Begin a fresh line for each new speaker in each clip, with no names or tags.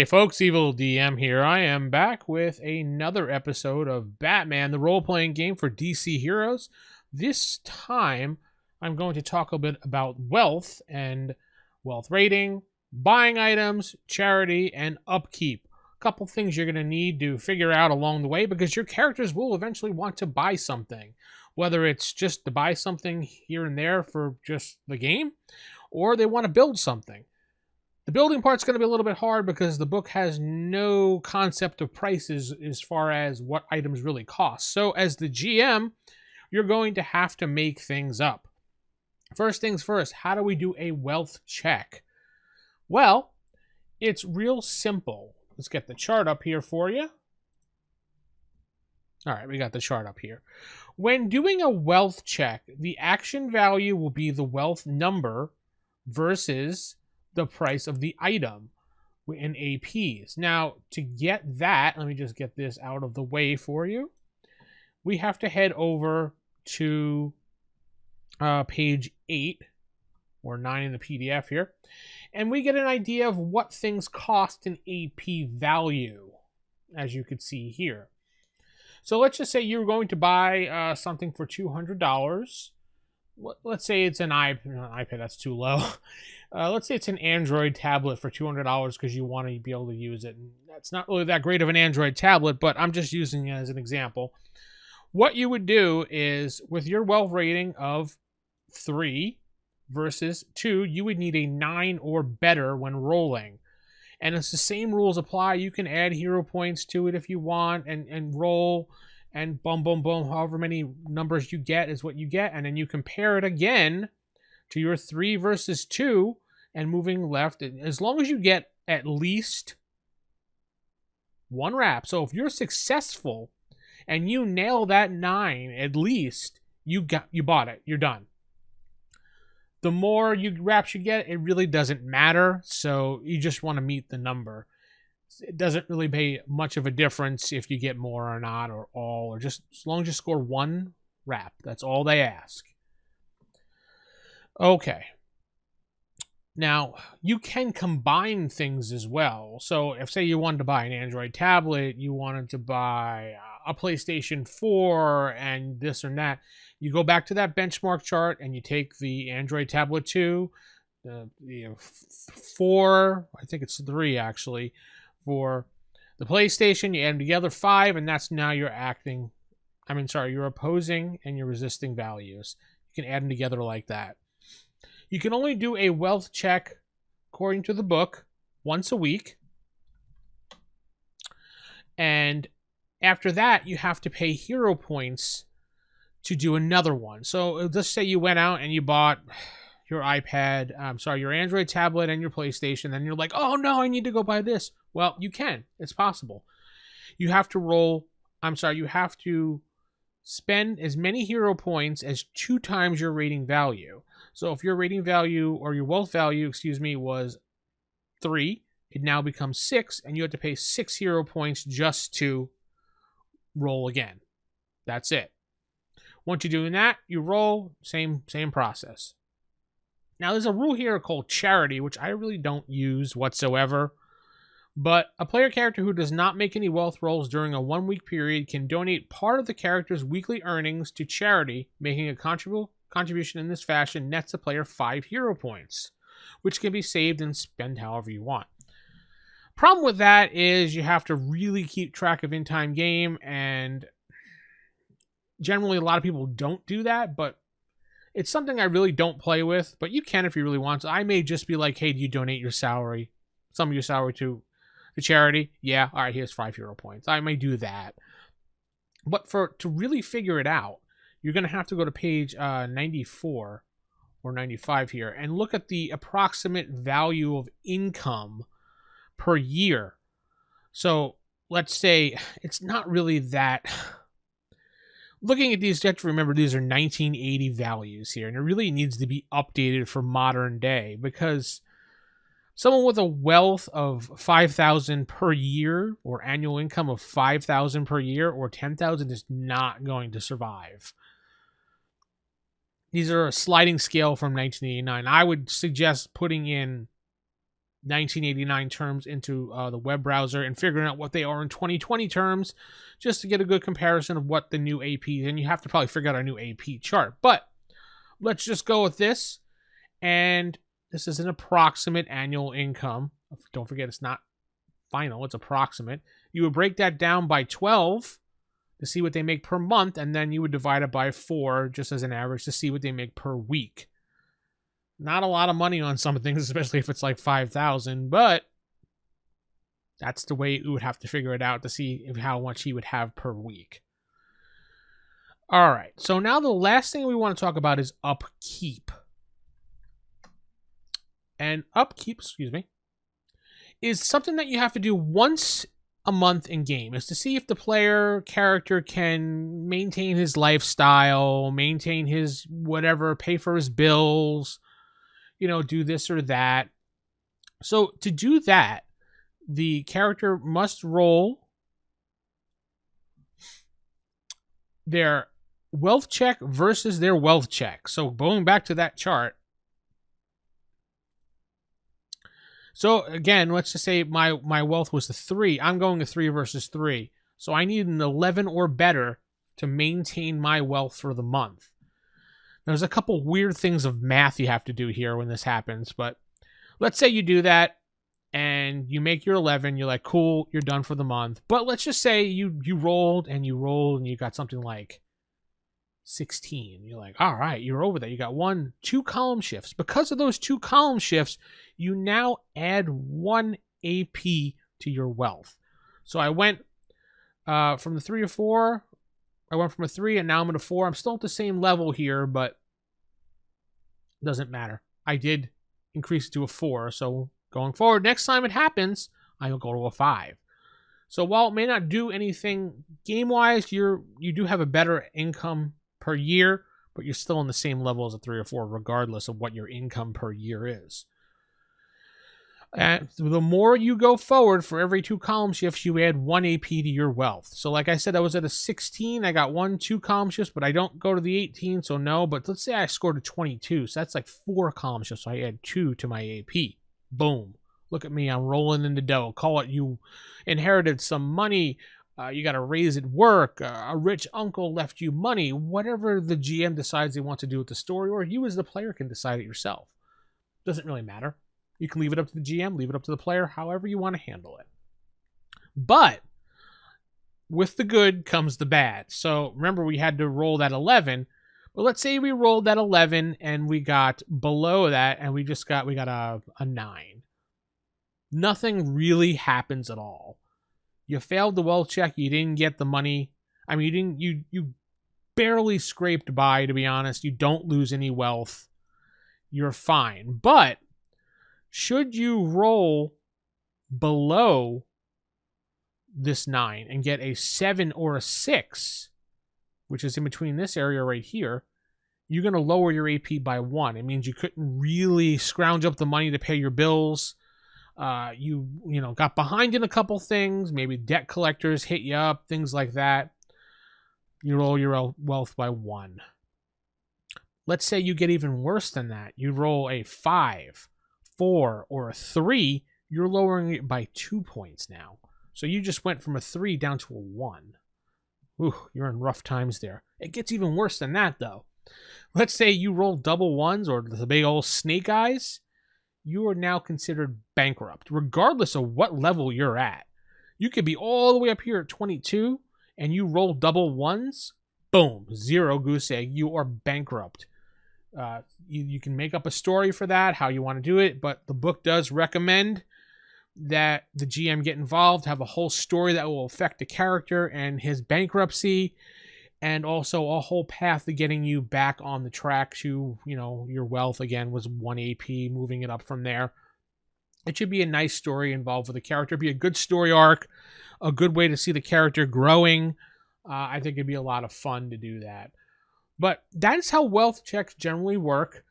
Hey folks, Evil DM here. I am back with another episode of Batman, the role playing game for DC Heroes. This time, I'm going to talk a bit about wealth and wealth rating, buying items, charity, and upkeep. A couple things you're going to need to figure out along the way because your characters will eventually want to buy something, whether it's just to buy something here and there for just the game, or they want to build something. The building part's going to be a little bit hard because the book has no concept of prices as far as what items really cost. So, as the GM, you're going to have to make things up. First things first, how do we do a wealth check? Well, it's real simple. Let's get the chart up here for you. All right, we got the chart up here. When doing a wealth check, the action value will be the wealth number versus the price of the item in APs. Now, to get that, let me just get this out of the way for you. We have to head over to page 8 or 9 in the PDF here, and we get an idea of what things cost in AP value, as you could see here. So let's just say you're going to buy something for $200. Let's say it's an iPad, that's too low. Let's say it's an Android tablet for $200 because you want to be able to use it. And that's not really that great of an Android tablet, but I'm just using it as an example. What you would do is, with your wealth rating of 3 versus 2, you would need a 9 or better when rolling. And it's the same rules apply. You can add hero points to it if you want and roll and boom, boom, boom. However many numbers you get is what you get. And then you compare it again to your 3 versus 2 and moving left. As long as you get at least 1 wrap. So if you're successful and you nail that 9, at least you bought it. You're done. The more wraps you get, it really doesn't matter. So you just want to meet the number. It doesn't really pay much of a difference if you get more or not, or all, or just as long as you score 1 wrap. That's all they ask. Okay. Now, you can combine things as well. So if, say, you wanted to buy an Android tablet, you wanted to buy a PlayStation 4 and this and that, you go back to that benchmark chart and you take the Android tablet 2, 4, I think it's 3 actually, for the PlayStation, you add them together, 5, and that's now your your opposing and your resisting values. You can add them together like that. You can only do a wealth check, according to the book, once a week. And after that, you have to pay hero points to do another one. So let's say you went out and you bought your your Android tablet and your PlayStation. Then you're like, oh no, I need to go buy this. Well, you can. It's possible. You have to you have to spend as many hero points as 2 times your rating value. So if your rating value, or your wealth value, was 3, it now becomes 6, and you have to pay 6 hero points just to roll again. That's it. Once you're doing that, you roll, same process. Now there's a rule here called charity, which I really don't use whatsoever. But a player character who does not make any wealth rolls during a 1-week period can donate part of the character's weekly earnings to charity. Making a contribution in this fashion nets the player 5 hero points, which can be saved and spent however you want. Problem with that is you have to really keep track of in-time game, and generally a lot of people don't do that, but it's something I really don't play with, but you can if you really want to. I may just be like, hey, do you donate some of your salary to charity? Yeah, all right, here's 5 hero points. I may do that. But to really figure it out, you're going to have to go to page 94 or 95 here and look at the approximate value of income per year. So let's say it's not really that. Looking at these, you have to remember these are 1980 values here, and it really needs to be updated for modern day, because someone with a wealth of 5,000 per year, or annual income of 5,000 per year, or 10,000 is not going to survive. These are a sliding scale from 1989. I would suggest putting in 1989 terms into the web browser and figuring out what they are in 2020 terms just to get a good comparison of what the new AP is. And you have to probably figure out our new AP chart. But let's just go with this. And this is an approximate annual income. Don't forget, it's not final, it's approximate. You would break that down by 12 to see what they make per month, and then you would divide it by 4 just as an average to see what they make per week. Not a lot of money on some things, especially if it's like 5,000, but that's the way you would have to figure it out to see how much he would have per week. All right, so now the last thing we want to talk about is upkeep. And upkeep, is something that you have to do once a month in game. Is to see if the player character can maintain his lifestyle, maintain his whatever, pay for his bills, do this or that. So to do that, the character must roll their wealth check versus their wealth check. So going back to that chart. So again, let's just say my wealth was a 3. I'm going a 3 versus 3. So I need an 11 or better to maintain my wealth for the month. There's a couple weird things of math you have to do here when this happens, but let's say you do that and you make your 11, you're like, cool, you're done for the month. But let's just say you rolled and you got something like 16. You're like, all right, you're over that. You got 2 column shifts. Because of those 2 column shifts, you now add 1 AP to your wealth. So I went from the 3 to 4. I went from a 3 and now I'm at a 4. I'm still at the same level here, but it doesn't matter. I did increase it to a 4. So going forward, next time it happens, I will go to a 5. So while it may not do anything game-wise, you do have a better income per year, but you're still on the same level as a 3 or 4, regardless of what your income per year is. And the more you go forward, for every 2 column shifts, you add 1 AP to your wealth. So like I said, I was at a 16. I got 2 column shifts, but I don't go to the 18, so no. But let's say I scored a 22, so that's like 4 column shifts. So I add 2 to my AP. Boom. Look at me. I'm rolling in the dough. Call it you inherited some money. You got a raise at work. A rich uncle left you money. Whatever the GM decides they want to do with the story, or you as the player can decide it yourself. Doesn't really matter. You can leave it up to the GM, leave it up to the player, however you want to handle it. But with the good comes the bad. So remember, we had to roll that 11. But let's say we rolled that 11 and we got below that and we got a 9. Nothing really happens at all. You failed the wealth check. You didn't get the money. I mean, you barely scraped by, to be honest. You don't lose any wealth. You're fine. But should you roll below this 9 and get a 7 or a 6, which is in between this area right here, you're going to lower your AP by 1. It means you couldn't really scrounge up the money to pay your bills. You got behind in a couple things. Maybe debt collectors hit you up, things like that. You roll your wealth by 1. Let's say you get even worse than that. You roll a 5, 4, or a 3. You're lowering it by 2 points now. So you just went from a 3 down to a 1. Ooh, you're in rough times there. It gets even worse than that, though. Let's say you roll double 1s or the big old snake eyes. You are now considered bankrupt, regardless of what level you're at. You could be all the way up here at 22, and you roll double 1s. Boom, 0 goose egg. You are bankrupt. You can make up a story for that, how you want to do it, but the book does recommend that the GM get involved, have a whole story that will affect the character and his bankruptcy, and also a whole path to getting you back on the track to, your wealth again was 1 AP, moving it up from there. It should be a nice story involved with the character, be a good story arc, a good way to see the character growing. I think it'd be a lot of fun to do that. But that's how wealth checks generally work.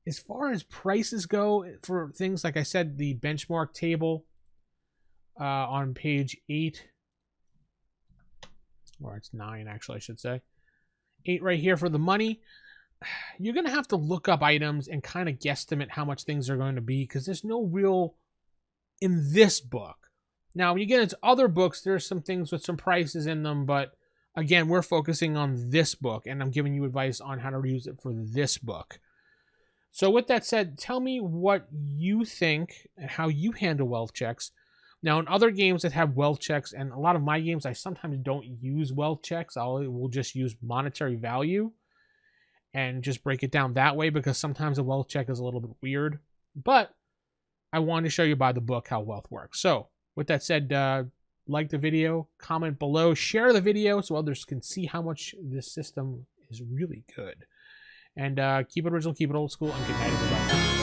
As far as prices go for things, like I said, the benchmark table on page 8, or it's 9 actually, I should say. 8 right here for the money. You're going to have to look up items and kind of guesstimate how much things are going to be, because there's no real in this book. Now, when you get into other books, there's some things with some prices in them, but again, we're focusing on this book, and I'm giving you advice on how to use it for this book. So with that said, tell me what you think and how you handle wealth checks. Now, in other games that have wealth checks, and a lot of my games, I sometimes don't use wealth checks. We'll just use monetary value and just break it down that way, because sometimes a wealth check is a little bit weird. But I wanted to show you by the book how wealth works. So with that said, like the video, comment below, share the video so others can see how much this system is really good. And keep it original, keep it old school, and good night, everybody.